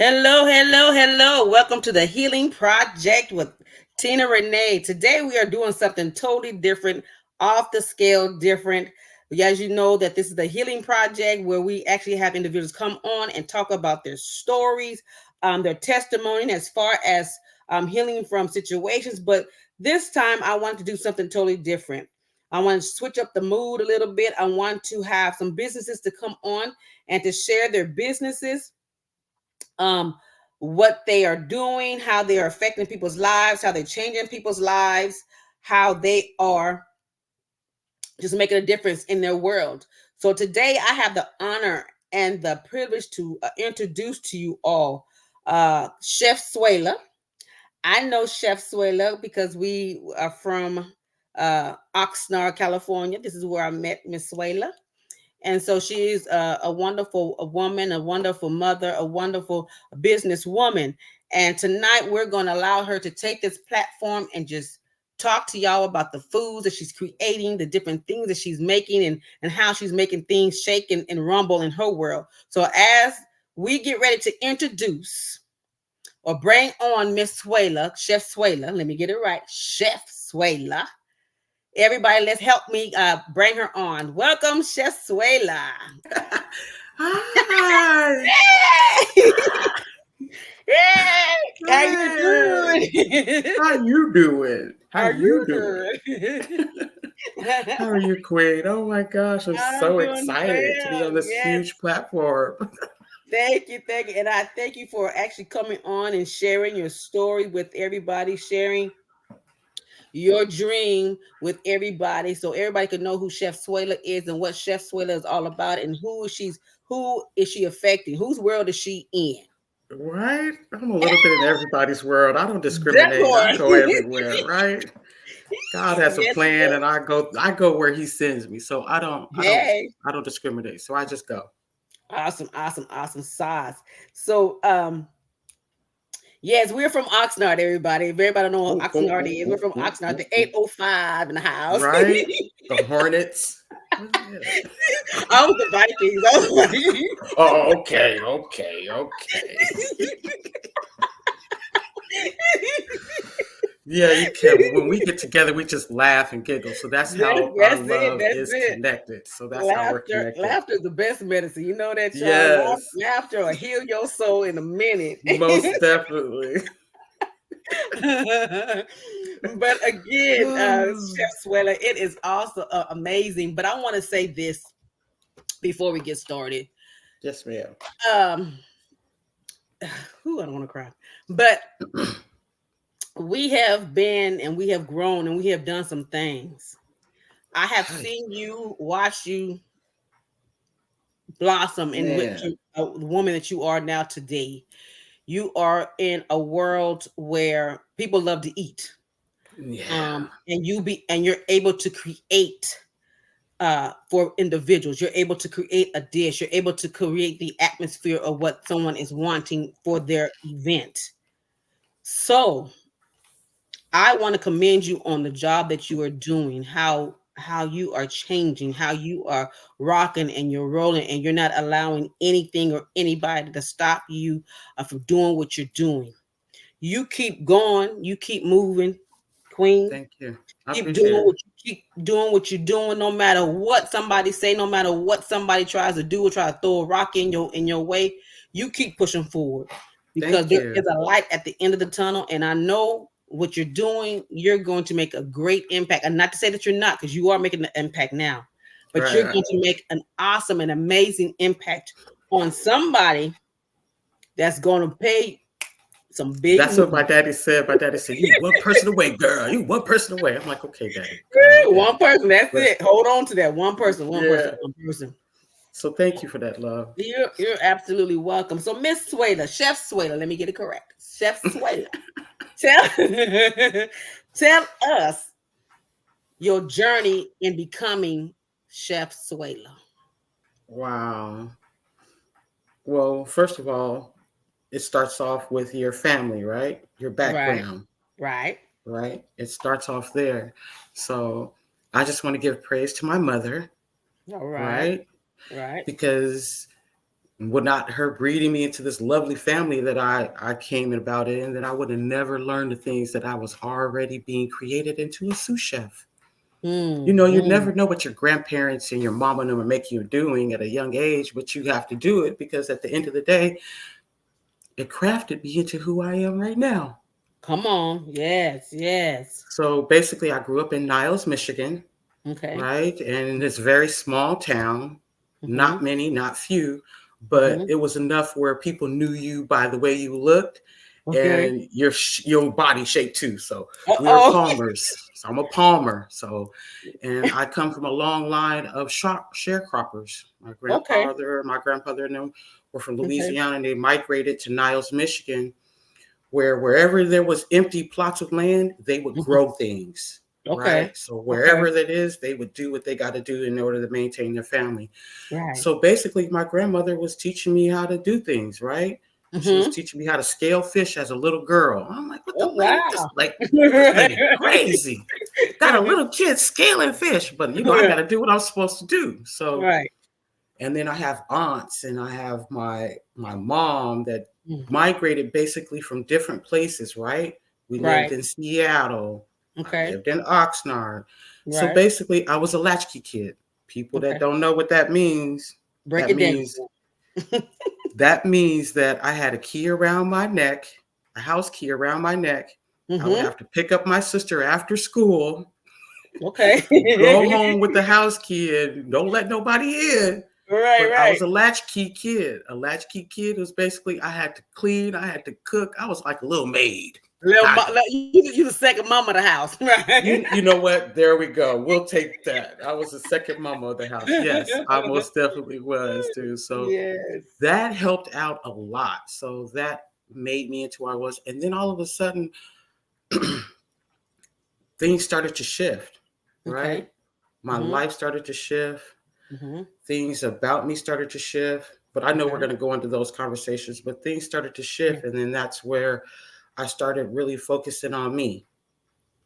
Hello, hello, hello. Welcome to the Healing Project with Tina Rane. Today we are doing something totally different, off the scale, different. As you know, that this is the Healing Project where we actually have individuals come on and talk about their stories, their testimony as far as healing from situations. But this time I want to do something totally different. I want to switch up the mood a little bit. I want to have some businesses to come on and to share their businesses, um, what they are doing, how they are affecting people's lives, how they're changing people's lives, how they are just making a difference in their world. So today I have the honor and the privilege to introduce to you all Chef Suela. I know Chef Suela because we are from Oxnard, California. This is where I met Miss Suela. And so she is a wonderful woman, a wonderful mother, a wonderful businesswoman. And tonight we're going to allow her to take this platform and just talk to y'all about the foods that she's creating, the different things that she's making, and how she's making things shake and rumble in her world. So as we get ready to introduce or bring on Miss Suela, Chef Suela, let me get it right, Chef Suela. Everybody, let's help me bring her on. Welcome, Chef Suela. Hi. Hey! Hey! How you doing? How you doing? How How you you doing? doing? How are you, Queen? Oh my gosh, I'm I'm so doing excited to be well. on this Yes. huge platform. Thank you. Thank you. And I thank you for actually coming on and sharing your story with everybody, sharing your dream with everybody so everybody can know who Chef Suela is and what Chef Suela is all about and who is she affecting? Whose world is she in? Right? I'm a little bit in everybody's world. I don't That discriminate. I part. go everywhere, right? God has a Yes, he plan does. and I go where he sends me. So Hey. I don't discriminate. So I just go. Awesome, awesome, awesome sauce. So yes, we're from Oxnard, everybody. If everybody know what Ooh, ooh, Oxnard ooh, is, we're ooh, from ooh, Oxnard, ooh, the ooh. 805 in the house. Right? The Hornets. Yeah. I was the Vikings. I was like, Oh, okay. Yeah, you can. When we get together, we just laugh and giggle. So that's how our that's it. love That's is it. connected. So that's how we're Laughter, connected. laughter is the best medicine. You know that, y'all. Yes, Laughter will heal your soul in a minute. most definitely. But again, Chef Suela, it is also amazing. But I want to say this before we get started. Yes, ma'am. Um, who I don't want to cry, but we have been and we have grown and we have done some things. I have Hi, seen you, watch you blossom in what man. you, the woman that you are now today. You are in a world where people love to eat, Yeah, and you're able to create for individuals. You're able to create a dish. You're able to create the atmosphere of what someone is wanting for their event. So I want to commend you on the job that you are doing, how you are changing, how you are rocking and you're rolling, and you're not allowing anything or anybody to stop you from doing what you're doing. You keep going, you keep moving, Queen. thank you. I Keep appreciate doing it. what you keep doing what you're doing, no matter what somebody say, no matter what somebody tries to do or try to throw a rock in your way. You keep pushing forward because Thank there you. is a light at the end of the tunnel, and I know what you're doing. You're going to make a great impact, and not to say that you're not, because you are making an impact now, but you're Right. going to make an awesome and amazing impact on somebody that's going to pay some big That's what my money. daddy said. My daddy said, "You one person away, girl. You one person away." I'm like, "Okay, daddy, calm One down." person, that's But it. Hold on to that one person, one person, yeah. one person. So thank you for that love. You're absolutely welcome. So Miss Suela, Chef Suela, let me get it correct. Chef Suela, tell tell us your journey in becoming Chef Suela. Wow. Well, first of all, it starts off with your family, right? Your Right, background, right, right? It starts off there. So I just want to give praise to my mother, all right, right? right. Because would not her breeding me into this lovely family that I came about in, then I would have never learned the things that I was already being created into a sous chef. You know, you Mm. never know what your grandparents and your mom and them are making you doing at a young age, but you have to do it because at the end of the day, it crafted me into who I am right now. Come on. Yes, yes. So basically, I grew up in Niles, Michigan, Okay. right? And in this very small town, not Mhm. many, not few, but Mhm. it was enough where people knew you by the way you looked Okay. and your body shape too. So we were Uh-oh. Palmers. So I'm a Palmer. So, and I come from a long line of sharecroppers. Okay. My grandfather and them were from Okay. Louisiana, and they migrated to Niles, Michigan, where wherever there was empty plots of land, they would Mhm. grow things, right? Okay. So Okay. wherever that is, they would do what they got to do in order to maintain their family. Right. So basically, my grandmother was teaching me how to do things, right? She was Mhm. teaching me how to scale fish as a little girl. I'm like, what the Oh, lady? This wow. like this lady crazy. Got a little kid scaling fish, but you know I got to do what I'm supposed to do. So Right. and then I have aunts and I have my mom that Mm. migrated basically from different places, right? We lived Right. in Seattle. I Okay. lived in Oxnard. So Right. basically I was a latchkey kid. People that Okay. don't know what Break that it down. means that means that I had a key around my neck, a house key around my neck. I would Mhm. have to pick up my sister after school, Okay. go home with the house key and don't let nobody in. Right, But I right. was a latchkey kid. A latchkey kid was basically I had to clean, I had to cook. I was like a little maid, kind of. You the second mom of the house, right? You know what? There we go. We'll take that. I was the second mama of the house. Yes, I most definitely was too. So Yes. that helped out a lot. So that made me into who I was. And then all of a sudden, things started to shift, right? Okay. My Mhm. life started to shift. Mhm. Things about me started to shift. But I know we're Okay. going to go into those conversations, but things started to Yeah. shift. And then that's where I started really focusing on me,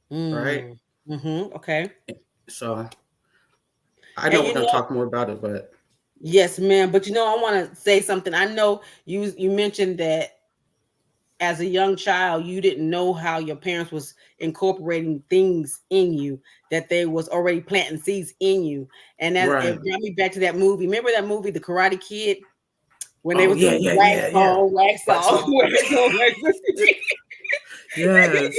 right? Mm. Mhm. Okay. So I know And we're going to talk more about it, but yes, ma'am. But I want to say something. I know you mentioned that as a young child, you didn't know how your parents was incorporating things in you, that they was already planting seeds in you. And that right. it brought me back to that movie. Remember that movie, The Karate Kid, when they Oh, was yeah, doing yeah, wax yeah, yeah. on, wax Wax off, on. wax on, wax off. Yes.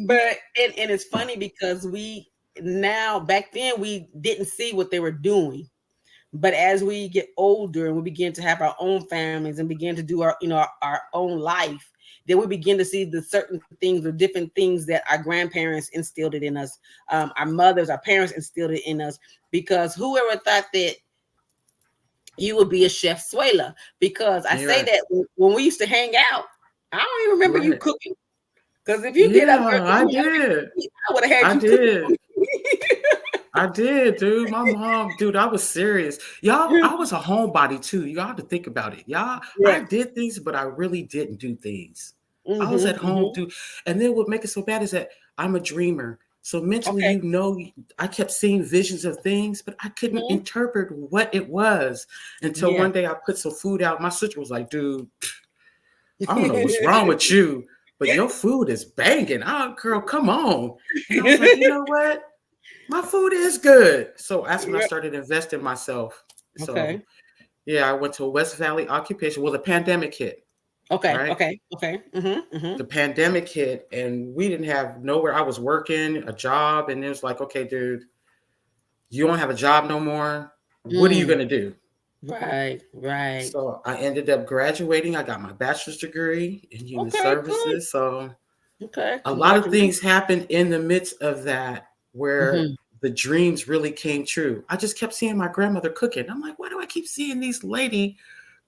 But and it's funny because we now back then we didn't see what they were doing. But as we get older and we begin to have our own families and begin to do our own life, then we begin to see the certain things or different things that our grandparents instilled it in us, our mothers, our parents instilled it in us. Because whoever thought that you would be a chef, Suela? Because I You're say right. that when we used to hang out, I don't even remember you Right. cooking. Because if you get up there Yeah, to I me, did. I would have had I you cooking did. for I did, dude. My mom, dude, I was serious. Y'all, me. I was a homebody too. Y'all have to think about it. Y'all, I Right. did things, but I really didn't do things. I was Mm-hmm. at home, Mm-hmm. dude. And then what make it so bad is that I'm a dreamer. So mentally, Okay. I kept seeing visions of things, but I couldn't Mm-hmm. interpret what it was until Yeah. one day I put some food out. My sister was like, dude, I don't know what's wrong with you, but your food is banging. Oh, girl, come on. And I was like, you know what? My food is good. So that's when I Yeah. started investing in myself. So Okay. yeah, I went to a West Valley occupation. Well, the pandemic hit, Okay. right? Okay. Okay. Mm-hmm. Mm-hmm. The pandemic hit and we didn't have nowhere. I was working a job and it was like, okay, dude, you don't have a job no more. What are you Mm. gonna do? Right. Right. So I ended up graduating. I got my bachelor's degree in human Okay. Good. services. So Okay. a lot of Congratulations. things happened in the midst of that where Mm-hmm. the dreams really came true. I just kept seeing my grandmother cooking. I'm like, why do I keep seeing these lady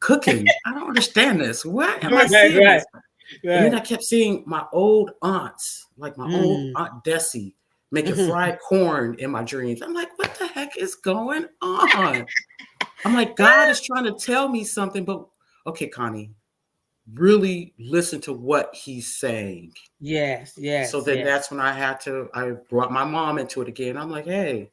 cooking? I don't understand this. Why am I Right. seeing Right. this? And then Right. I kept seeing my old aunts, like my old Mm. Aunt Desi, making Mm-hmm. fried corn in my dreams. I'm like, what the heck is going on? I'm like, God is trying to tell me something, but okay, Connie, really listen to what he's saying. Yes. So Yes. then Yes. that's when I brought my mom into it again. I'm like, hey,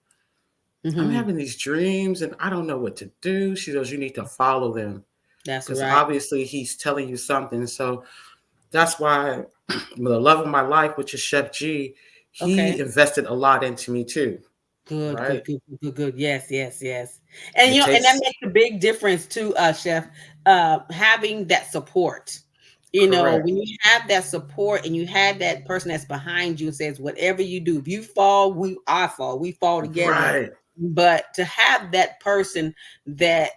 I'm Mm-hmm. having these dreams and I don't know what to do. She goes, you need to follow them That's because right. obviously he's telling you something. So that's why the love of my life, which is Chef G, he Okay. invested a lot into me too. Good, Right? good, good, good, good, good. Yes, yes, yes. And It and that takes makes a big difference too, Chef. Having that support. correct. When you have that support and you have that person that's behind you and says, whatever you do, if you fall, I fall, we fall together. Right. But to have that person that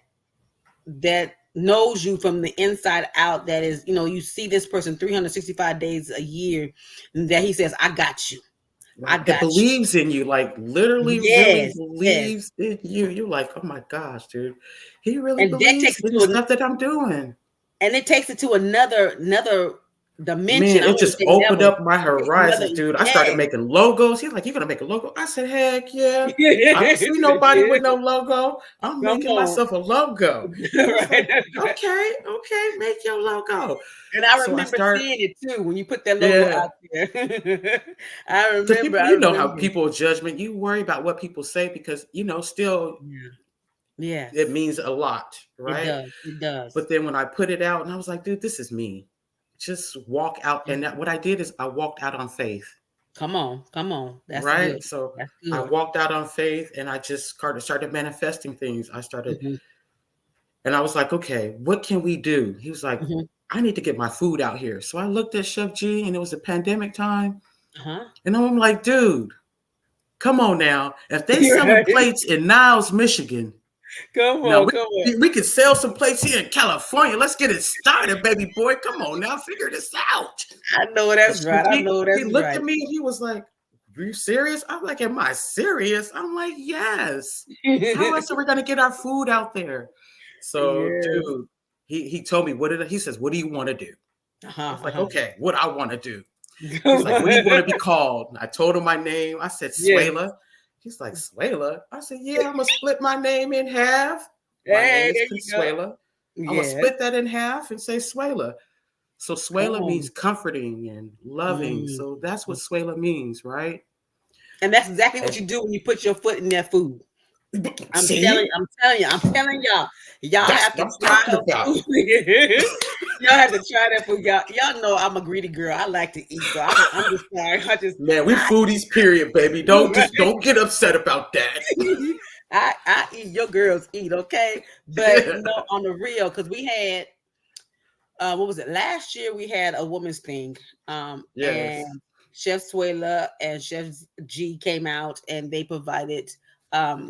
knows you from the inside out, that is, you see this person 365 days a year, and that he says, I got you. I Right. It got you. believes in you, like literally, really Yes, yes. believes in you. You're like, oh my gosh, dude. He really And that believes takes it in the to stuff that I'm doing. another Man, dimension. I it don't want just to say opened level. up my It's another, horizons, dude. I started yes. making logos. He's like, "You gonna make a logo?" I said, "Heck yeah." I don't see nobody with no logo. I'm Come making on. myself a logo. He was Right, like, that's right. "Okay, okay, make your logo." And I So I remember start, seeing it too when you put that logo yeah, out there. I because remember, people, I you know how remember. people judgment. You worry about what people say because still Yeah. it Yes. means a lot, It right? does. It does. But then when I put it out, and I was like, "Dude, this is me." Just walk out, and what I did is I walked out on faith. Come on. Come on. That's Right? good. So That's I good. walked out on faith and I just started manifesting things. I started, Hmm. and I was like, okay, what can we do? He was like, Hmm. I need to get my food out here. So I looked at Chef G and it was a pandemic time. Uh-huh. And I'm like, dude, come on now. If they selling Right. plates in Niles, Michigan, Come now on. Come on. we could sell some plates here in California. Let's get it started, baby boy. Come on now, figure this out. I know And that's Chef right. I G, know he that's looked right. at me and he was like, are you serious? I'm like, am I serious? I'm like, yes. How else are we gonna get our food out there? So, Yes. dude, he told me he says, what do you want to do? I Uh-huh. was like, Uh-huh. okay, what I want to do. He's Come like, what do you want on. to be called? And I told him my name. I said, Yes. Suela. He's like, Suela? I said, yeah, I'm gonna split my name in half. My name Hey, is there you go. Consuela. I'm gonna Yes. split that in half and say Suela. So Come Suela means on. comforting and loving. Mm. So that's what Suela means, right? And that's exactly what And you do when you put your foot in that food. see, I'm telling y'all, y'all that's have to what I'm try talking her about. food. Y'all have to try that food. Y'all know I'm a greedy girl. I like to eat, so I'm just sorry. Man, we I foodies, period, baby. Don't get upset about that. I eat. Your girls eat, okay? But Yeah. on the real, because we had what was it, last year we had a woman's thing, Yes. and Chef Suela and Chef G came out and they provided,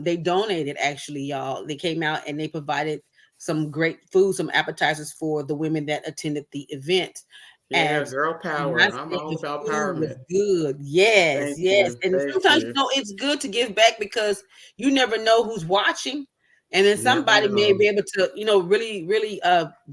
they donated, actually, y'all. They came out and they provided some great food, some appetizers for the women that attended the event. Yeah, And girl when I power. I'm say all the about food was empowerment. good, yes, Thank yes. you. And Thank sometimes, you. it's good to give back because you never know who's watching. And then Never somebody may know. be able to, really, really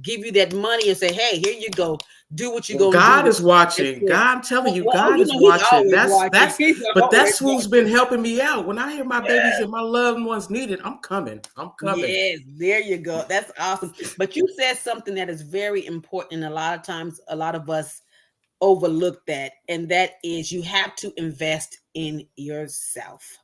give you that money and say, hey, here you go. Do what you're Well, gonna do God with is it. watching. Yeah. God, I'm telling you, Well, God is he's watching. always watching. He's But always that's who's been watching. helping me out. When I hear my babies and my loved ones needed, I'm coming. I'm coming. Yes, there you go. That's awesome. But you said something that is very important. A lot of times, a lot of us overlook that, and that is you have to invest in yourself.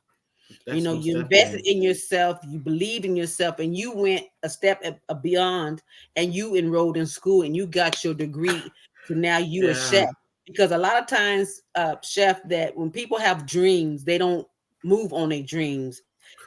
That's most You invested definitely. in yourself, you believed in yourself, and you went a step beyond, and you enrolled in school and you got your degree. So now you a chef. Yeah, Because a lot of times, chef, that when people have dreams, they don't move on their dreams.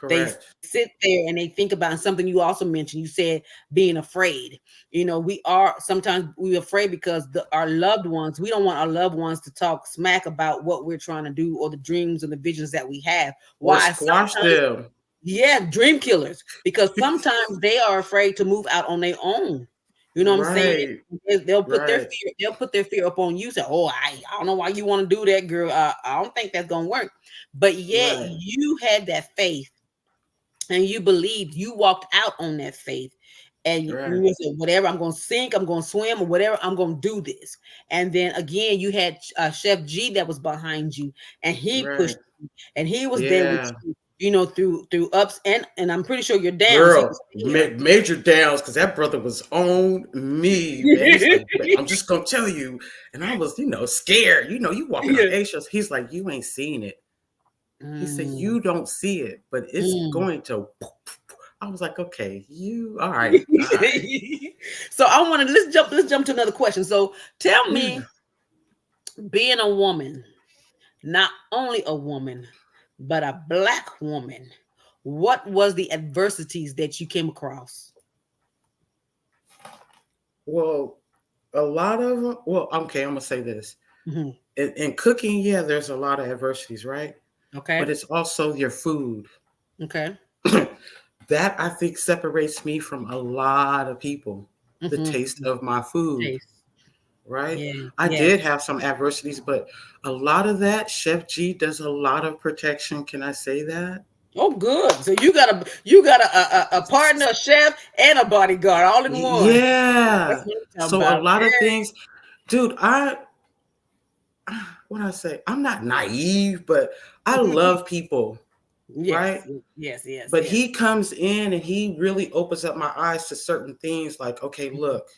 They correct. sit there and they think about, and something you also mentioned. You said being afraid. We are sometimes we afraid because our loved ones. We don't want our loved ones to talk smack about what we're trying to do or the dreams and the visions that we have. Or Why squash sometimes, them. yeah, dream killers, because sometimes they are afraid to move out on their own. You know what I'm saying? Right. They'll put their Right. fear. They'll put their fear up on you. Say, "Oh, I don't know why you want to do that, girl. I don't think that's gonna work." But yet, Right. you had that faith and you believed. You walked out on that faith, and Right. you said, "Whatever, I'm gonna sink. I'm gonna swim, or whatever. I'm gonna do this." And then again, you had Chef G that was behind you, and he Right. pushed you, and he was there with Yeah. you. Through ups and I'm pretty sure you're downs. He Girl, was there. major downs because that brother was on me, man. He's like, I'm just gonna tell you. And I was, scared. You walking on Yeah. eggshells. He's like, you ain't seen it. He said, Mm, you don't see it, but it's mm. going to. I was like, okay, you all right, all right. So I want to let's jump to another question. So tell me, being a woman, not only a woman, but a black woman, what was the adversities that you came across? Well, a lot of them. Well, okay, I'm gonna say this. Mhm. In cooking, yeah, there's a lot of adversities, right? But Okay. it's also your food. Okay. That I think separates me from a lot of people. The taste Mm-hmm. of my food, Taste. right? Yeah. I Yes. did have some adversities, but a lot of that, Chef G does a lot of protection. Can I say that? Oh, good. So you got a partner, a chef, and a bodyguard all in one. That's Yeah. what I'm talking So a about. lot of things, dude, what I say, I'm not naive, but I love people, right? Yes. Yes. Yes. But Yes. he comes in and he really opens up my eyes to certain things like, okay, look,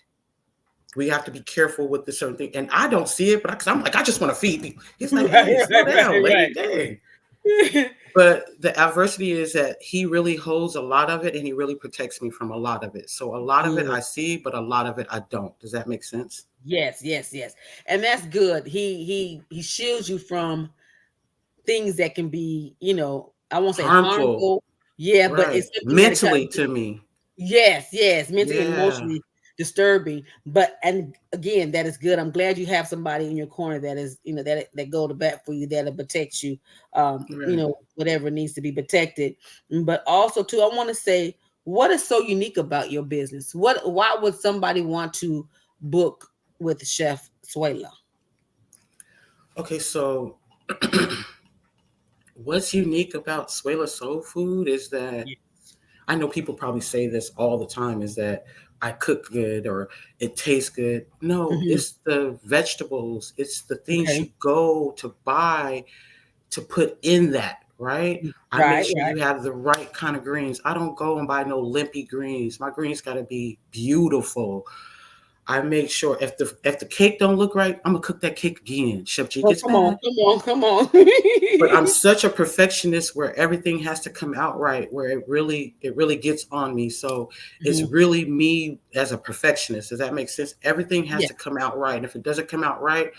we have to be careful with this certain thing. And I don't see it, but because I'm like, I just want to feed people. He's like, hey, Right. slow Right. down, lady. Right. Dang. Right. But the adversity is that he really holds a lot of it and he really protects me from a lot of it. So a lot of it Good. I see, but a lot of it I don't. Does that make sense? Yes. Yes. Yes. And that's good. He shields you from things that can be, I won't say Harmful, harmful. Yeah, but right? it's something that it kind Mentally of, to me. yes, yes, mentally and Yeah, emotionally disturbing. But and again, that is good. I'm glad you have somebody in your corner that is, that go to bat for you, that'll protect you. right. Whatever needs to be protected. But also too, I want to say, what is so unique about your business? Why would somebody want to book with Chef Suela? Okay, so what's unique about Suela Soul Food is that Yeah. I know people probably say this all the time is that I cook good or it tastes good. No, Hmm. it's the vegetables, it's the things Okay. you go to buy to put in that, right? I make Right, sure right. you have the right kind of greens. I don't go and buy no limpy greens. My greens got to be beautiful. I make sure if the cake don't look right, I'm gonna cook that cake again. Chef G Oh, gets come on, mad. come on, come on. But I'm such a perfectionist where everything has to come out right, where it really gets on me. So it's Mhm. really me as a perfectionist. Does that make sense? Everything has Yeah. to come out right. And if it doesn't come out right,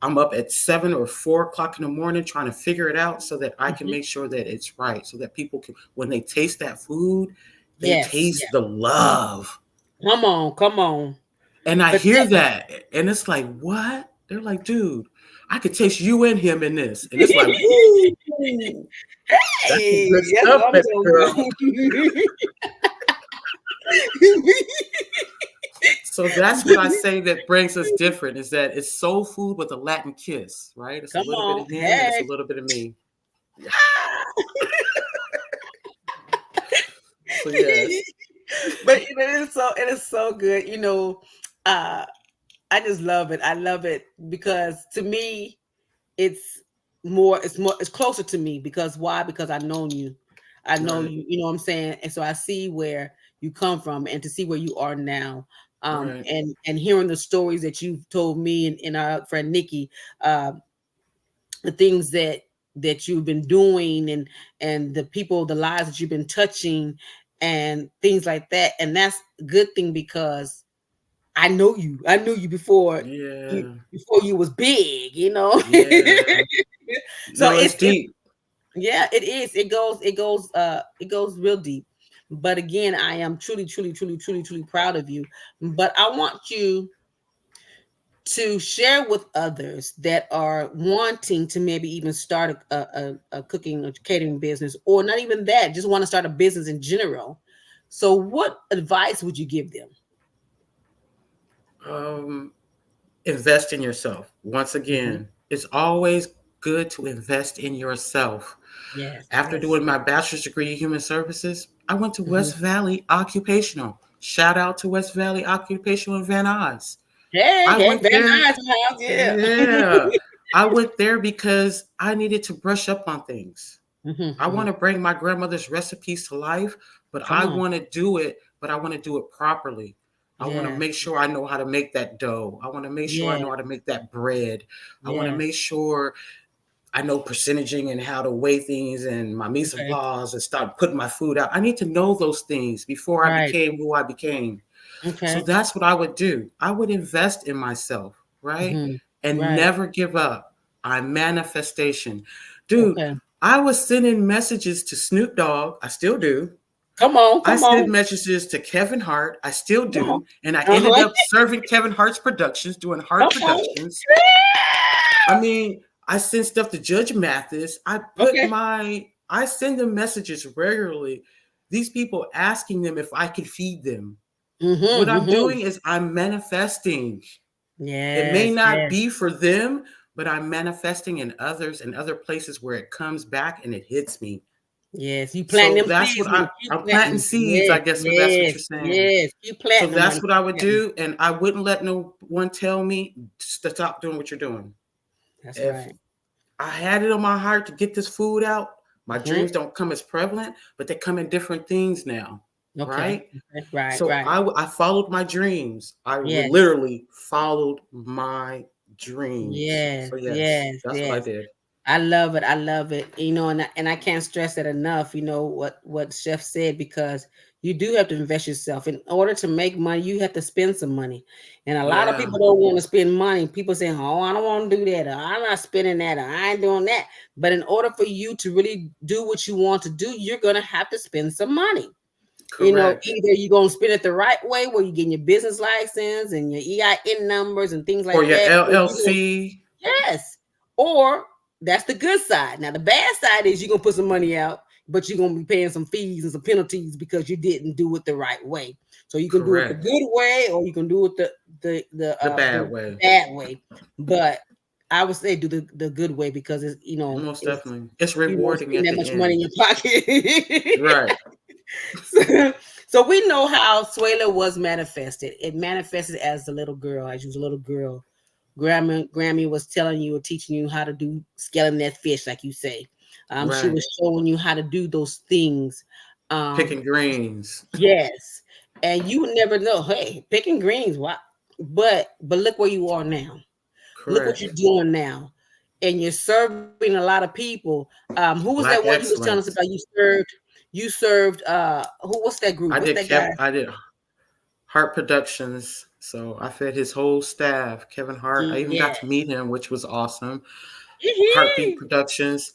I'm up at 7 or 4 o'clock in the morning trying to figure it out so that I can Mhm. make sure that it's right. So that people can, when they taste that food, they Yes, taste yeah. the love. Come on, come on. And I But hear that, and it's like, what? They're like, dude, I could taste you and him in this. And it's like, woo, that's some hey, good that's stuff, what I'm baby talking girl. about. So that's what I say that brings us different is that it's soul food with a Latin kiss, right? It's a Come little bit on, of him and it's a hey. little bit of me. Yeah. Ah. So yes. But it is so good. Uh I just love it. I love it because to me it's it's closer to me because why? Because I've known you. I know Right, you, you know what I'm saying? And so I see where you come from and to see where you are now. right. And hearing the stories that you've told me and our friend Nikki, uh, the things that you've been doing and the people, the lives that you've been touching and things like that. And that's a good thing because I know you. I knew you before you Yeah, before you was big. yeah. So No, it's it's deep. yeah, it is. It goes real deep. But again, I am truly, truly, truly, truly, truly proud of you. But I want you to share with others that are wanting to maybe even start a cooking or catering business, or not even that, just want to start a business in general. So, what advice would you give them? Um, Invest in yourself. Once Mhm. again, it's always good to invest in yourself. Yes, After yes. doing my bachelor's degree in human services, I went to Mhm. West Valley Occupational. Shout out to West Valley Occupational in Van Nuys. Hey, I hey, went very there. nice house, yeah. Yeah. I went there because I needed to brush up on things. Mhm, I want mhm. to bring my grandmother's recipes to life, but Come I on. want to do it, but I want to do it properly. I want to Yes, make sure I know how to make that dough. I want to make sure I yeah, know how to make that bread. I want to yes. make sure I know percentaging and how to weigh things and my mise en Okay. place and start putting my food out. I need to know those things before I Right. became who I became. So Okay. that's what I would do. I would invest in myself, right? Hmm. And Right. never give up. I'm manifestation. Dude, Okay. I was sending messages to Snoop Dogg. I still do. Come on. I Come send on. messages to Kevin Hart. I still Come on. do. And I ended Uh-huh. up serving Kevin Hart's productions, doing Come Hart on. productions. I mean, I send stuff to Judge Mathis. Okay. I send them messages regularly. These people asking them if I can feed them. What Mm-hmm. I'm Mm-hmm. doing is I'm manifesting. It may Yes. not Yes. be for them, but I'm manifesting in others and other places where it comes back and it hits me. Yes. You plant So them that's what seeds, man. Keep I'm planting planting. seeds, Yes. I guess. So that's what Yes. you're saying. Yes. Keep So planting them, man. that's what I Keep would planting. do, and I wouldn't let no one tell me to stop doing what you're doing. That's If right. I had it on my heart to get this food out, my Mm-hmm. dreams don't come as prevalent, but they come in different things now, Okay. right? Okay. Right. So Right. I followed my dreams. I Yes. literally followed my dreams. Yes. So yes, Yes. that's what I Yes. did. I love it. I love it. And I can't stress that enough. What Chef said, because you do have to invest yourself. In order to make money, you have to spend some money. And a lot of Yeah, people don't want to spend money. People say, "Oh, I don't want to do that. Or, I'm not spending that. Or, I ain't doing that." But in order for you to really do what you want to do, you're gonna have to spend some money. correct. Either you're gonna spend it the right way, where you're getting your business license and your EIN numbers and things Or like your that, or you LLC. Yes. Or that's the good side. Now the bad side is you're gonna put some money out, but you're gonna be paying some fees and some penalties because you didn't do it the right way. So you can do it the Correct. good way, or you can do it The bad the way. bad way. But I would say do the good way, because it's Most it's definitely. It's you don't rewarding spend at that the much money in end. your pocket. Right. so, so we know how Suela was manifested. It manifested as a little girl, as she was a little girl. Grammy was telling you or teaching you how to do scaling that fish, like you say. She Right. was showing you how to do those things. Picking Um, greens. yes, and you would never know. Hey, picking greens, what? But look where you are now. Look what you're Correct. doing now, and you're serving a lot of people. Who was that Black one you was telling us about? excellence. You served. Who? What's that group? What's that guy? I did Hart Productions. So I fed his whole staff, Kevin Hart. I even got to Yes. meet him, which was awesome. Heartbeat Okay. Productions.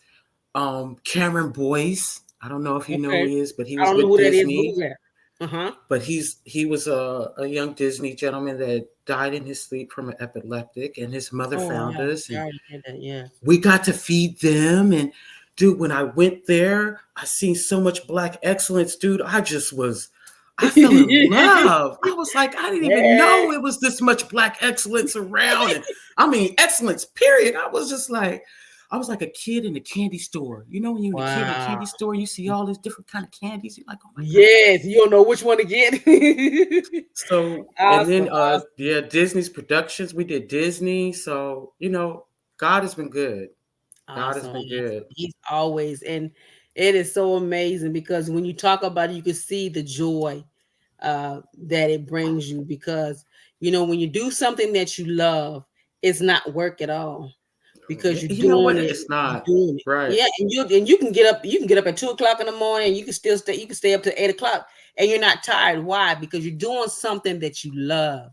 Cameron Boyce. I don't know if you know who he is, but he I was don't know with who that is. Who's Disney. that? Uh-huh. But he was a young Disney gentleman that died in his sleep from an epileptic, and his mother Oh found wow. us, and Sorry to hear that. Yes. we got to feed them. And dude, when I went there, I seen so much black excellence, dude. I fell in love. I was like, I didn't even Yes. know it was this much black excellence around. And I mean, excellence, period. I was like a kid in a candy store. You know, when you're in a kid in a Wow. candy store, you see all these different kind of candies. You're like, oh my God. Yes. You don't know which one to get. So, and then Awesome. Awesome. yeah, Disney's productions. We did Disney. So, God has been good. God has Awesome. been Awesome. good. He's always, and it is so amazing, because when you talk about it, you can see the joy that it brings you, because when you do something that you love, it's not work at all, because You know what? It's you're not. doing it. Right. Yeah, and you can get up at 2 o'clock in the morning, and you can stay up to 8 o'clock, and you're not tired. Why? Because you're doing something that you love.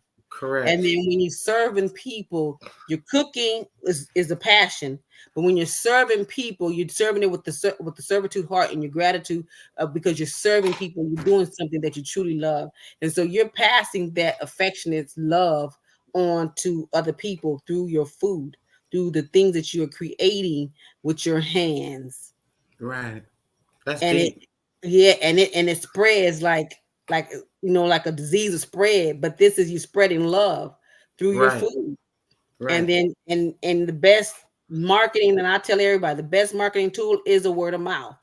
And Correct. then when you're serving people, your cooking is a passion. But when you're serving people, you're serving it with the servitude heart and your gratitude, because you're serving people. You're doing something that you truly love, and so you're passing that affectionate love on to other people through your food, through the things that you're creating with your hands. Right. That's And it, deep. yeah, and it spreads like a disease is spread, but this is you spreading love through your Right. food. And Right. then and the best marketing, and I tell everybody, the best marketing tool is a word of mouth.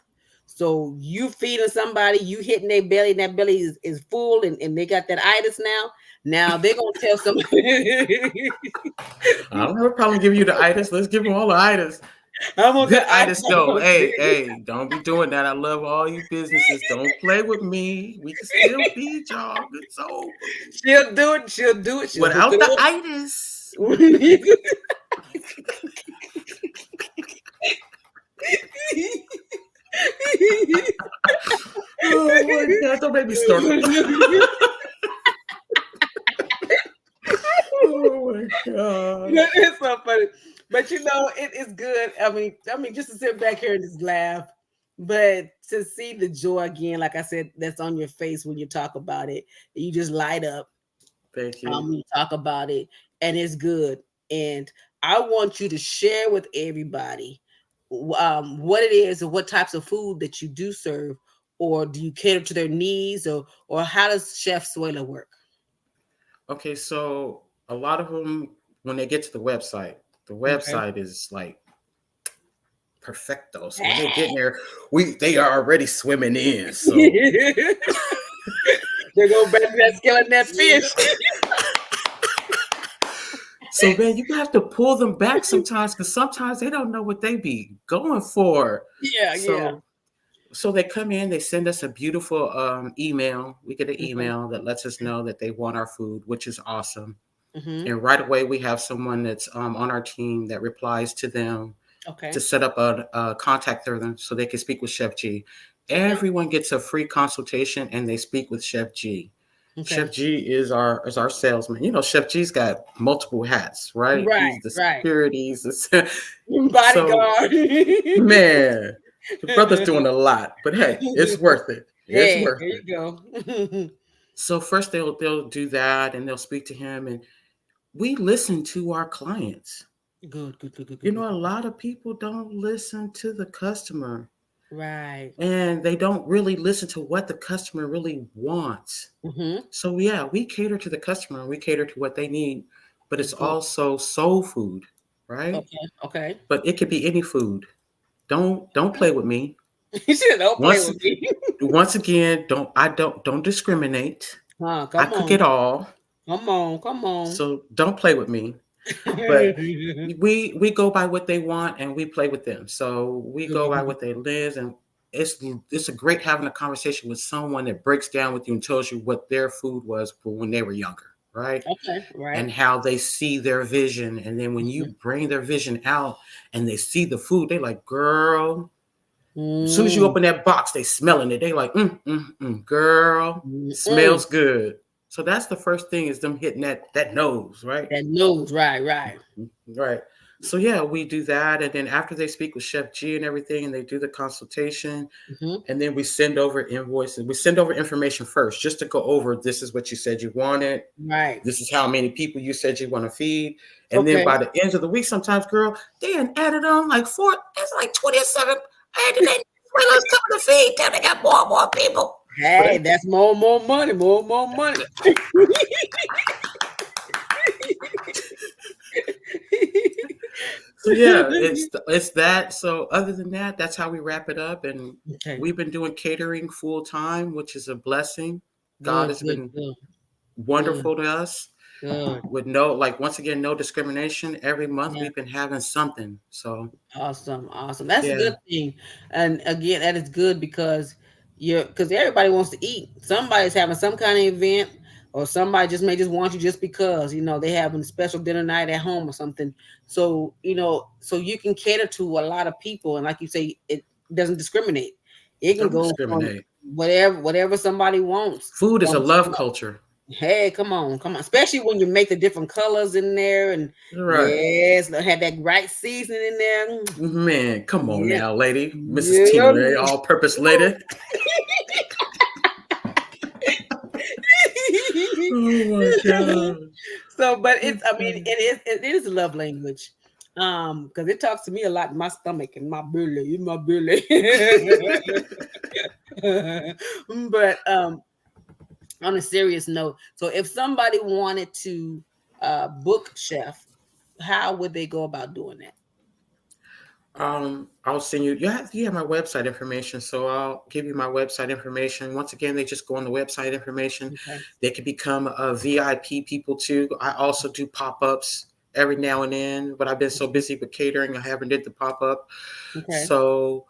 So you feeding somebody, you hitting their belly, and that belly is full, and they got that itis now. Now they're gonna tell somebody. I don't have a problem giving you the itis. Let's give them all the itis. I want Good that itis though. itis. Hey, hey, don't be doing that. I love all you businesses. Don't play with me. We can still feed y'all good soul food She'll do it. She'll do it. She'll hook without the it itis. up. Oh my God, don't make me start. Oh my God. It's so funny. But it is good. I mean, just to sit back here and just laugh, but to see the joy again, like I said, that's on your face when you talk about it. You just light up Thank you. when you talk about it, and it's good. And I want you to share with everybody what it is and what types of food that you do serve, or do you cater to their needs, or how does Chef Suela work? Okay, so a lot of them, when they get to the Okay. website is like perfecto. So when they get in there, they are already swimming in. So They go back to that skeleton, that fish. so man, you have to pull them back sometimes because sometimes they don't know what they be going for. Yeah, yeah. So they come in, they send us a beautiful email. We get an Okay. email that lets us know that they want our food, which is awesome. Mm-hmm. And right away, we have someone that's on our team that replies to them to Okay. set up a contact for them so they can speak with Chef G. Okay. Everyone gets a free consultation and they speak with Chef G. Okay. Chef G is our salesman. You know, Chef G's got multiple hats, right? Right. He's the Right. security. So Bodyguard. man, the brother's doing a lot, but hey, it's worth it. It's Hey, worth there you it. go. So first they'll do that and they'll speak to him and we listen to our clients. Good, good, good, good, You good, know, good, a good. lot of people don't listen to the customer Right. and they don't really listen to what the customer really wants. Mm-hmm. So yeah, we cater to the customer and we cater to what they need, but it's Good. also soul food, right? Okay. Okay. But it could be any food. Don't play with me. You should don't play Once with me. once again, don't discriminate. Huh, I come cook on. it all. Come on. Come on. So don't play with me. But we go by what they want and we play with them. So we Good, go good, by good, good. what they live and it's a great having a conversation with someone that breaks down with you and tells you what their food was for when they were younger, right? Okay. Right. And how they see their vision. And then when you bring their vision out and they see the food, they like, girl. As soon as you Mm-hmm. open that box, they smelling it. They like, girl, Mm-mm. smells good. So that's the first thing is them hitting that nose, right? That nose. Right. Right. Right. So yeah, we do that, and then after they speak with Chef G and everything, and they do the consultation, Mm-hmm. and then we send over invoices. We send over information first, just to go over. This is what you said you wanted. Right. This is how many people you said you want to feed, and then Okay. by the end of the week, sometimes, girl, they had added on like four. It's like 27. Hey, did they let's come to feed? Damn, they got more and more people. Hey, But that's more money, more money. so yeah, it's that. So other than that, that's how we wrap it up. And Okay, we've been doing catering full time, which is a blessing. God good, has good, been good, good, wonderful to us good. with no like once again no discrimination. Every month Yeah, we've been having something. So awesome, awesome. That's a yeah, good thing. And again, that is good because everybody wants to eat. Somebody's having some kind of event, or somebody just may just want you just because they having a special dinner night at home or something. So so you can cater to a lot of people, and like you say, it doesn't discriminate. It can don't go from discriminate. whatever somebody wants. Food is a From love culture. Hey, come on, come on. Especially when you make the different colors in there and Right. yes, have that right seasoning in there. Man, come on Yeah. now, lady. Mrs. Tina Yeah. Rane, all purpose lady. Oh my God. So, but it is a love language. Because it talks to me a lot in my stomach and my belly, in my belly. But on a serious note, so if somebody wanted to book Chef, how would they go about doing that? I'll send you. You have my website information, so I'll give you my website information. Once again, they just go on the website information. Okay. They can become a VIP people too. I also do pop ups every now and then, but I've been so busy with catering, I haven't did the pop up. Okay. So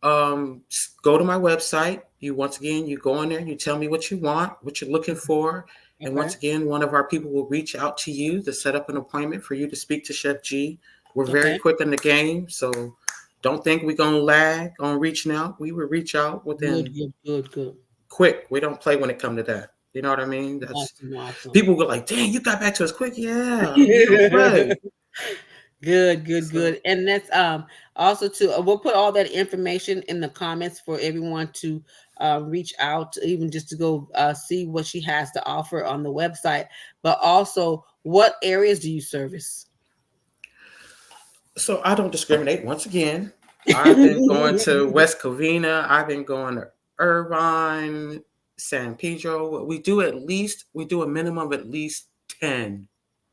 go to my website. You once again, you go in there, you tell me what you want, what you're looking for, and Okay. once again, one of our people will reach out to you to set up an appointment for you to speak to Chef G. We're very Okay. quick in the game, so don't think we're gonna lag on reaching out. We would reach out Good, within good, good, good. quick. We don't play when it come to that. You know what I mean? That's Awesome, awesome. people go like, dang, you got back to us quick. Yeah, we don't play. Good, good, So good. And that's also to we'll put all that information in the comments for everyone to reach out, even just to go see what she has to offer on the website. But also, what areas do you service? so I don't discriminate. Once again, I've been going to West Covina. I've been going to Irvine, San Pedro. We do a minimum of at least 10,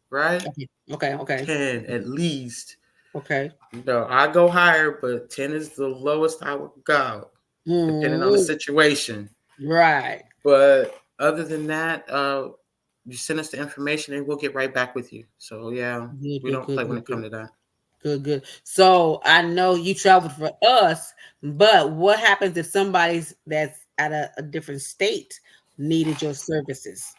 right? Okay, okay, okay, 10 at least. okay. No, I go higher, but 10 is the lowest I would go, depending on the Mm, situation. right. But other than that, you send us the information and we'll get right back with you. So yeah, Good, we good, don't play good, when good, it comes good. to that. Good, good. So I know you traveled for us, but what happens if somebody's that's at a different state needed your services?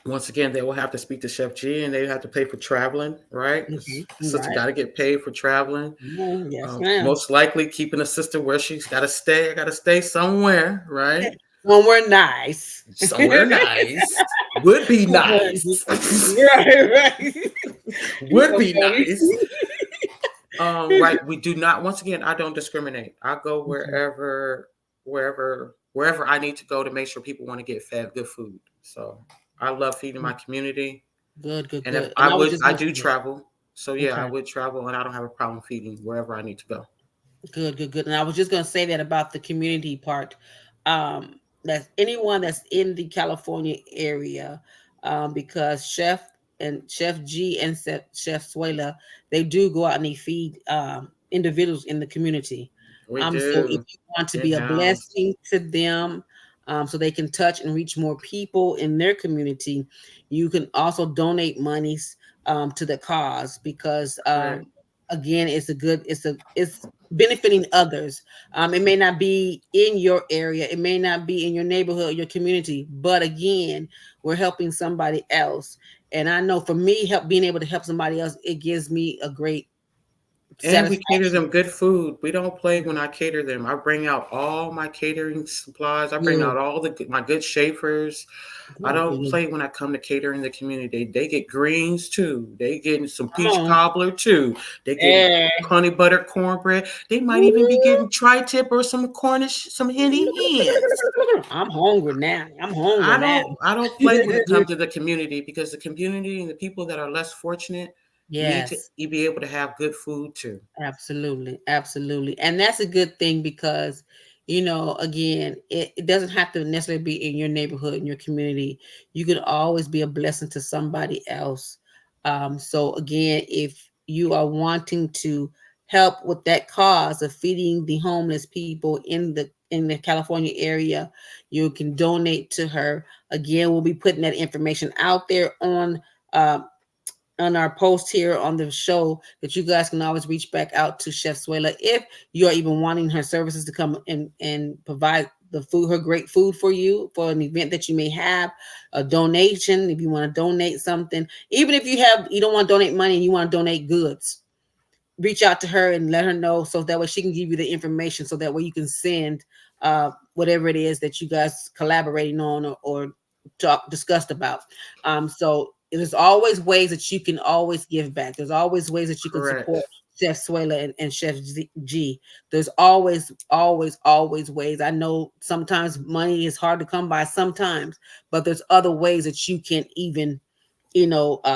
Once again, they will have to speak to Chef G and they have to pay for traveling, right? Because Okay. sister Right. got to get paid for traveling. Mm, yes, ma'am. Most likely keeping a sister where she's got to stay. I got to stay somewhere, right? Somewhere nice. Somewhere nice. Would be nice. Right, right. You Would so be funny. nice. Right. We do not. Once again, I don't discriminate. I go Okay. wherever I need to go to make sure people want to get fed good food. So I love feeding my community, Good, good, and if good. And I was just I gonna do say that. travel. So yeah, I Okay. would travel, and I don't have a problem feeding wherever I need to go. Good, good, good. And I was just gonna say that about the community part. That's anyone that's in the California area, because Chef G and Chef Suela, they do go out and they feed individuals in the community. We So if do you want to in be a house. blessing to them, so they can touch and reach more people in their community, you can also donate monies to the cause because Correct. again, it's benefiting others. It may not be in your area, it may not be in your neighborhood, your community, but again, we're helping somebody else. And I know for me, help being able to help somebody else, it gives me a great And we cater satisfaction. them good food. We don't play when I cater them. I bring out all my catering supplies. I bring Good, out all my good chafers. I good, good, don't good. play when I come to catering the community. They get greens too. They getting some Come peach on. cobbler too. They getting Eh. honey butter cornbread. They might even be Woo. getting tri-tip or some Cornish, some henny hens. I'm hungry now. I'm hungry now. I don't play when it comes to the community because the community and the people that are less fortunate need to Yes. be able to have good food too. Absolutely, absolutely. And that's a good thing because, again, it doesn't have to necessarily be in your neighborhood, in your community. You can always be a blessing to somebody else. So again, if you are wanting to help with that cause of feeding the homeless people in the California area, you can donate to her. Again, we'll be putting that information out there um, on our post here on the show that you guys can always reach back out to Chef Suela if you're even wanting her services to come and provide the food, her great food for you for an event that you may have, a donation if you want to donate something, even if you don't want to donate money and you want to donate goods, reach out to her and let her know so that way she can give you the information so that way you can send whatever it is that you guys collaborating on or talk discussed about. So there's always ways that you can always give back. There's always ways that you can support Correct. Chef Suela and Chef G. There's always, always, always ways. I know sometimes money is hard to come by sometimes, but there's other ways that you can even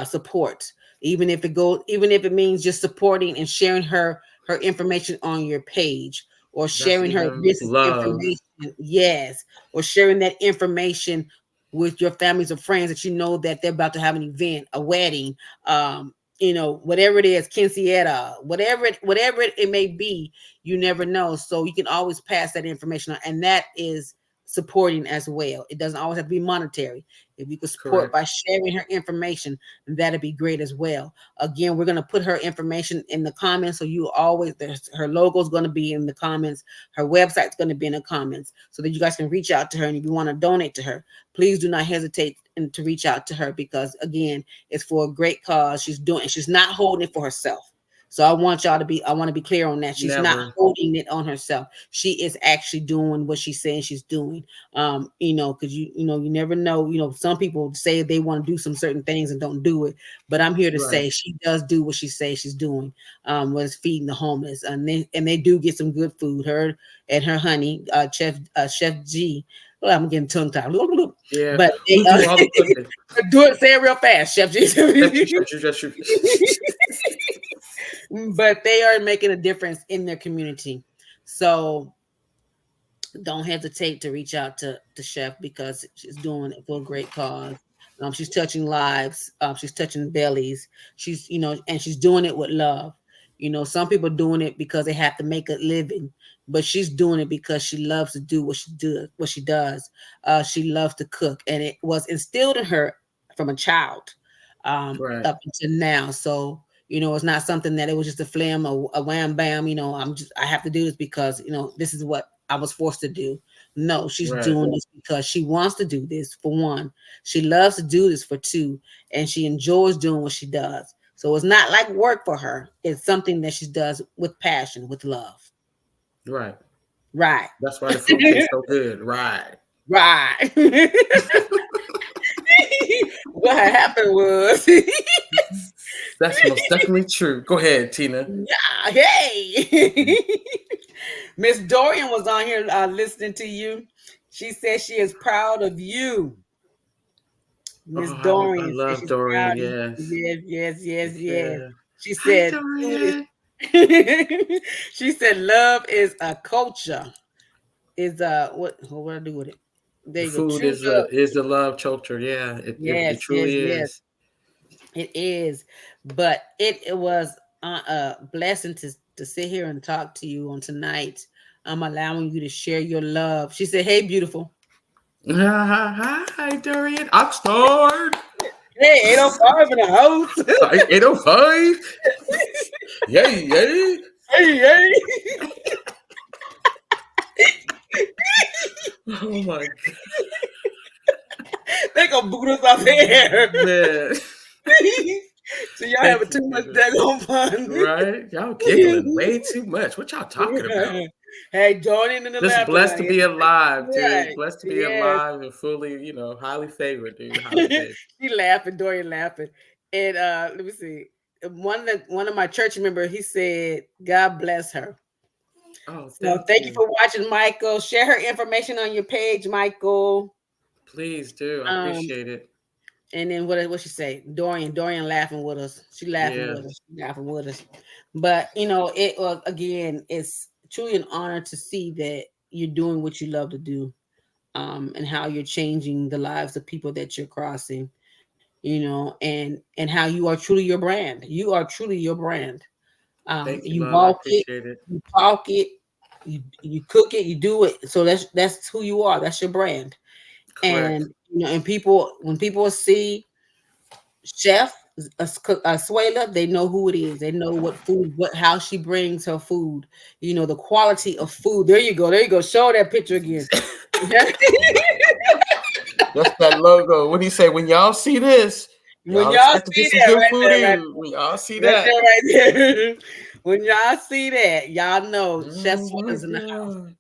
support, even if it means just supporting and sharing her information on your page, or That's sharing her even business love. information. Yes, or sharing that information with your families or friends that you know that they're about to have an event, a wedding, whatever it is, quinceañera, whatever it may be. You never know, so you can always pass that information on, and that is supporting as well. It doesn't always have to be monetary. If you could support Correct. by sharing her information, that'd be great as well. Again, we're gonna put her information in the comments, so you always her logo is gonna be in the comments, her website's gonna be in the comments, so that you guys can reach out to her. And if you want to donate to her, please do not hesitate to reach out to her because again, it's for a great cause. She's not holding it for herself. So I want to be clear on that. She's not Never. holding it on herself. She is actually doing what she's saying she's doing. Because you never know. Some people say they want to do some certain things and don't do it. But I'm here to Right. say she does do what she says she's doing. Was feeding the homeless, and they do get some good food. Her and her honey, Chef G. Well, I'm getting tongue tied. Yeah. But they We do all the cooking. do it. Say it real fast, Chef G. That's true. But they are making a difference in their community. So don't hesitate to reach out to Chef because she's doing it for a great cause. She's touching lives. She's touching bellies. And she's doing it with love. Some people doing it because they have to make a living, but she's doing it because she loves to do what she does. She loves to cook, and it was instilled in her from a child Right. up until now. So it's not something that it was just a flim, a wham bam. I have to do this because this is what I was forced to do. No, she's Right. doing this because she wants to do this for one. She loves to do this for two, and she enjoys doing what she does. So it's not like work for her. It's something that she does with passion, with love. Right. Right. That's why the food tastes so good. Right. Right. What happened was That's most definitely true. Go ahead, Tina. yeah, hey. Miss Dorian was on here listening to you. She said she is proud of you. Miss Oh, I Dorian said love she's proud Dorian. of you. Yes. Yes, yes, yes, yes. Yeah. She Hi, said food is Dorian. she said love is a culture. Is what do I do with it? There The you go. food True is love. the love culture. Yeah, it Yes, yes, truly yes. is. It is. But it was a blessing to sit here and talk to you on tonight. I'm allowing you to share your love. She said, "Hey, beautiful." Hi, Dorian. Oxnard. Hey, 805 in the house. Hi, 805. Yay, yay. Hey, hey. Oh my They gonna boot us off here. man. So y'all Thank having you, too much Tina. daggone fun. Right? Y'all giggling way too much. What y'all talking about? Hey, joining in the Just laughter blessed to right be here. alive, dude. Right. Blessed to be Yes. alive and fully, highly favored, dude. Highly favored. She laughing, Dorian laughing. And let me see. One of my church members, he said, God bless her. Oh, So thank thank you you. for watching, Michael. Share her information on your page, Michael. Please do. I Um, appreciate it. and then what she say? Dorian laughing with us. She laughing Yeah. with us. She laughing with us. But it was again, it's truly an honor to see that you're doing what you love to do. And how you're changing the lives of people that you're crossing, and how you are truly your brand. You are truly your brand. Thank you, You love. I walk it, appreciate it. you talk it, you cook it, you do it. So that's who you are. That's your brand. Correct. And and when people see chef Suela, they know who it is. They know what food, how she brings her food. The quality of food. There you go. There you go. Show that picture again. That's that logo. What do you say? When y'all see this, When y'all y'all expect to get see some that good right food there, right in. When y'all see there, right that. there, right there. When y'all see that, y'all know Chef Oh my Suela's in the house. God.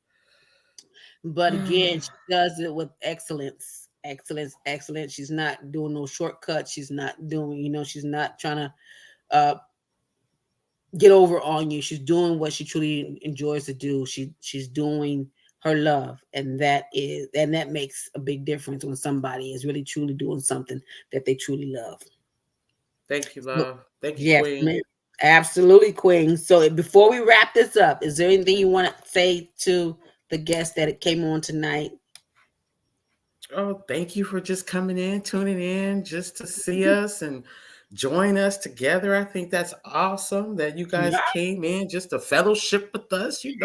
But again, she does it with excellence. Excellence, excellence. She's not doing no shortcuts. She's not doing, she's not trying to uh get over on you. She's doing what she truly enjoys to do. She's doing her love. And that makes a big difference when somebody is really truly doing something that they truly love. Thank you, So, love. Thank you, yes, Queen. ma'am. Absolutely, Queen. So before we wrap this up, is there anything you want to say to the guest that came on tonight? Oh, thank you for just coming in, tuning in, just to see us and join us together. I think that's awesome that you guys Yeah. came in just to fellowship with us. I think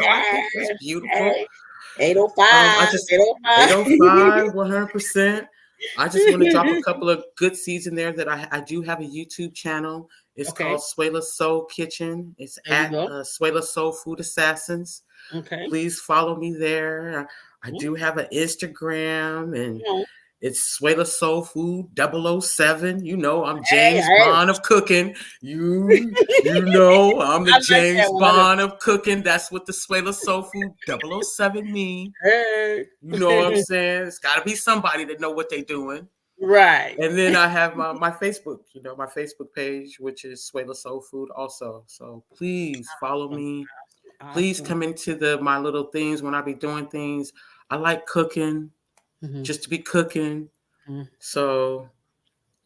that's Yes. beautiful. Hey. 805. I just 805. 805, 100%. I just want to drop a couple of good seeds in there that I do have a YouTube channel. It's Okay. called Suela Soul Kitchen. It's There you at go. Suela Soul Food Assassins. Okay. Please follow me there. I Mm, do have an Instagram and no. It's Suela Soul Food 007. You know, I'm Hey, James hey. Bond of cooking. You know, I'm the I like that James one. Bond of cooking. That's what the Suela Soul Food 007 mean. Hey. You know what I'm saying? It's got to be somebody that know what they doing. Right. And then I have my Facebook, my Facebook page, which is Suela Soul Food also. So please follow me. Please Awesome. come into my little things when I be doing things. I like cooking, Mhm. just to be cooking. Mhm. So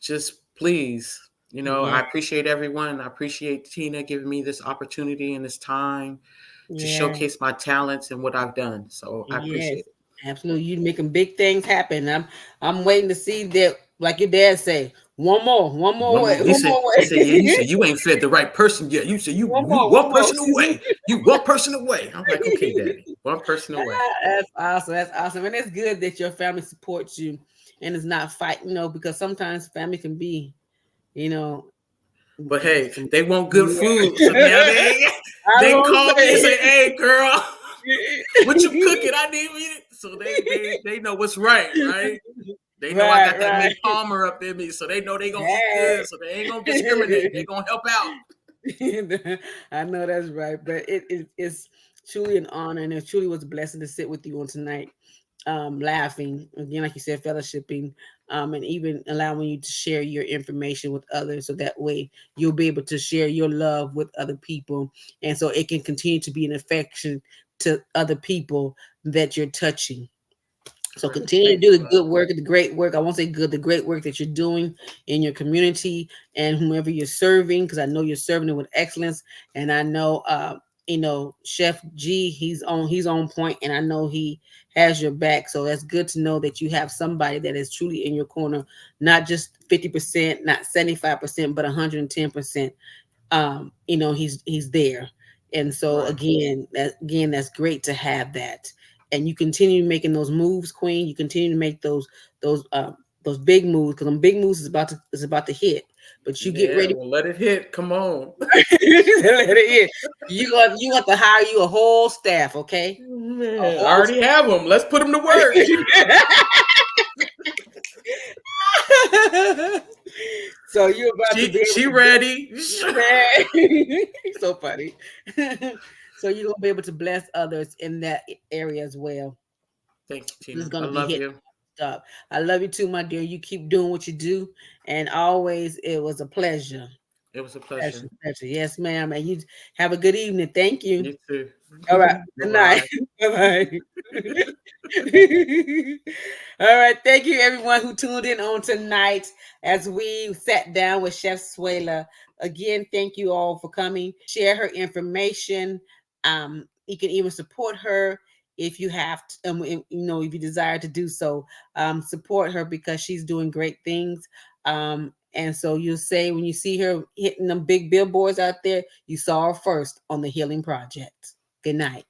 just please, Yeah. I appreciate everyone. I appreciate Tina giving me this opportunity and this time to Yeah. showcase my talents and what I've done. So I Yes. appreciate it. Absolutely. You're making big things happen. I'm waiting to see that, like your dad say, one more One way, more. He one said, more he said, yeah, you way. said you ain't fed the right person yet. You said you One one more. person away. You one person away. I'm like, okay, daddy. One person away. That's awesome. That's awesome. And it's good that your family supports you and is not fighting, because sometimes family can be, you know, But hey, some, they want good yeah. food. So now I they won't call me and say. say, hey girl, what you cooking? I need me. So they know what's right, right? They know I Right, got that right. May Palmer up in me, so they know they gonna eat good. Hey. So they ain't gonna discriminate. They gonna help out. I know that's right, but it's truly an honor, and it truly was a blessing to sit with you on tonight, laughing again, like you said, fellowshipping, and even allowing you to share your information with others, so that way you'll be able to share your love with other people, and so it can continue to be an affection to other people that you're touching. So Great. continue to Thank do you, the love. good work, the great work. I won't say good, the great work that you're doing in your community and whomever you're serving, because I know you're serving it with excellence. And I know, Chef G, he's on point, and I know he has your back. So that's good to know that you have somebody that is truly in your corner, not just 50%, not 75%, but 110%. He's there. And so Right. again, that's great to have that. And you continue making those moves, Queen. You continue to make those big moves, because them big moves is about to hit. But you get Yeah, ready. well, let it hit. Come on. Let it hit. You want to hire you a whole staff, okay? A Man, I whole already have them. Let's put them to work. So you're about to be able She to bless. ready. So funny. So you're gonna be able to bless others in that area as well. Thank you, It's Tina. I gonna be love hit you. up. I love you too, my dear. You keep doing what you do, and always it was a pleasure. It was a pleasure. Pleasure, pleasure. Yes, ma'am. And you have a good evening. Thank you. You too. All right. Bye Good night. bye. Bye bye. All right. Thank you, everyone who tuned in on tonight as we sat down with Chef Suela. Again, thank you all for coming. Share her information. You can even support her if you have to, if you desire to do so. Support her because she's doing great things. And so you'll say when you see her hitting them big billboards out there, you saw her first on the Healing Project. Good night.